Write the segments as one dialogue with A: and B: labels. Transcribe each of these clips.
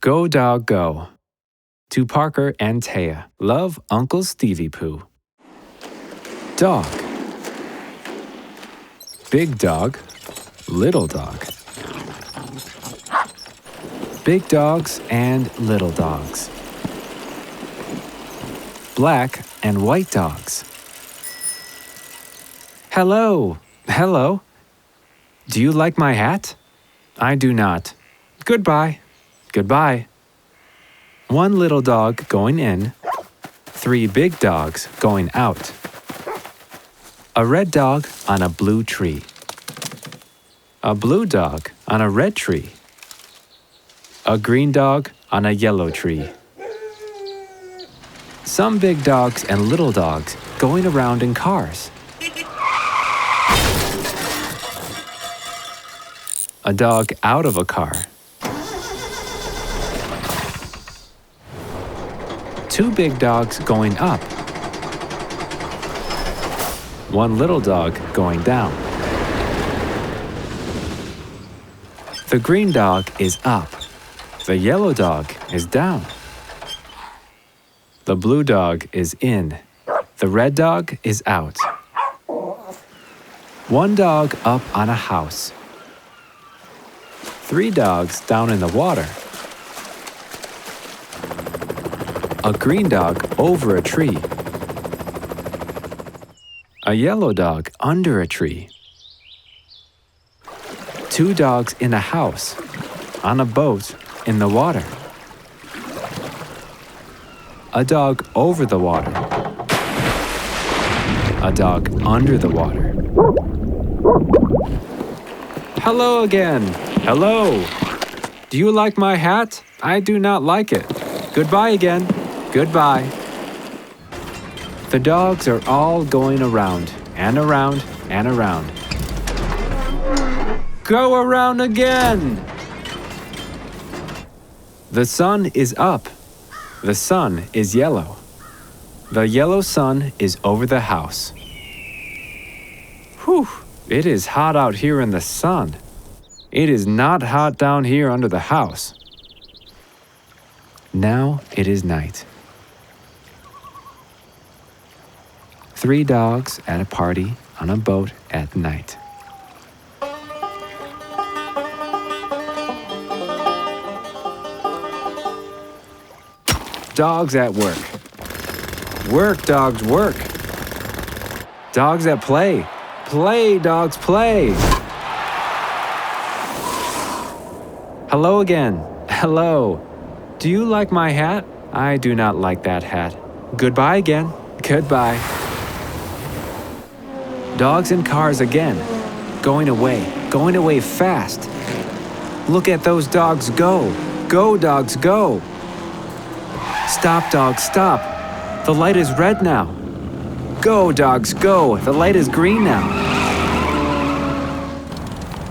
A: Go dog go. To Parker and Taya, love Uncle Stevie Pooh. Dog. Big dog, little dog. Big dogs and little dogs. Black and white dogs. Hello, hello. Do you like my hat? I do not. Goodbye, goodbye. One little dog going in, 3 big dogs going out. A red dog on a blue tree. A blue dog on a red tree. A green dog on a yellow tree. Some big dogs and little dogs going around in cars. A dog out of a car. 2 big dogs going up. 1 little dog going down. The green dog is up. The yellow dog is down. The blue dog is in. The red dog is out. 1 dog up on a house. 3 dogs down in the water. A green dog over a tree. A yellow dog under a tree. 2 dogs in a house, on a boat, in the water. A dog over the water. A dog under the water. Hello again. Hello. Do you like my hat? I do not like it. Goodbye again. Goodbye. The dogs are all going around and around and around. Go around again. The sun is up. The sun is yellow. The yellow sun is over the house. Whew, it is hot out here in the sun. It is not hot down here under the house. Now it is night. 3 dogs at a party on a boat at night. Dogs at work. Work, dogs, work. Dogs at play. Play, dogs, play. Hello again. Hello. Do you like my hat? I do not like that hat. Goodbye again. Goodbye. Dogs in cars again. Going away fast. Look at those dogs go. Go, dogs, go. Stop, dogs, stop. The light is red now. Go, dogs, go. The light is green now.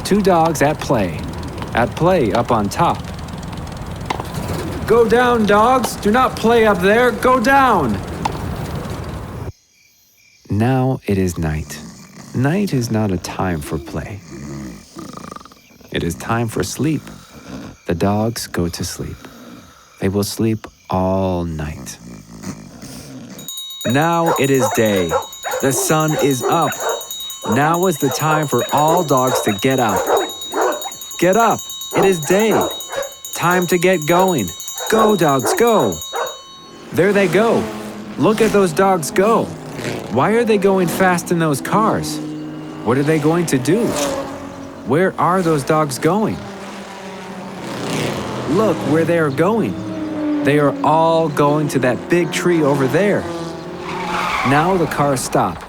A: 2 dogs at play. At play up on top. Go down, dogs. Do not play up there. Go down. Now it is night. Night is not a time for play. It is time for sleep. The dogs go to sleep. They will sleep all night. Now it is day. The sun is up. Now is the time for all dogs to get up. Get up. It is day. Time to get going. Go, dogs, go. There they go. Look at those dogs go. Why are they going fast in those cars? What are they going to do? Where are those dogs going? Look where they are going. They are all going to that big tree over there. Now the cars stop.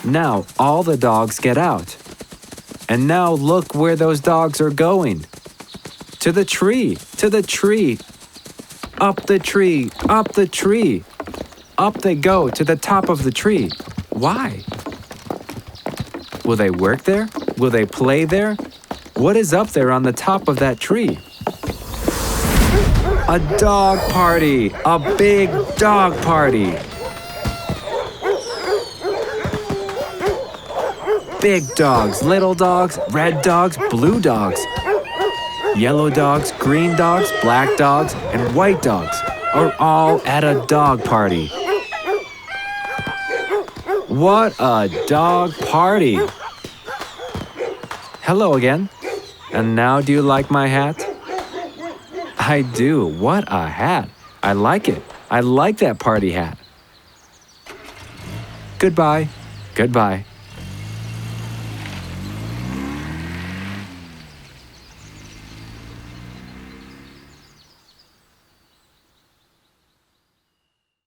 A: Now all the dogs get out. And now look where those dogs are going. To the tree, to the tree. Up the tree, up the tree. Up they go to the top of the tree. Why? Will they work there? Will they play there? What is up there on the top of that tree? A dog party! A big dog party! Big dogs, little dogs, red dogs, blue dogs. Yellow dogs, green dogs, black dogs, and white dogs are all at a dog party. What a dog party! Hello again. And now do you like my hat? I do. What a hat. I like it. I like that party hat. Goodbye. Goodbye.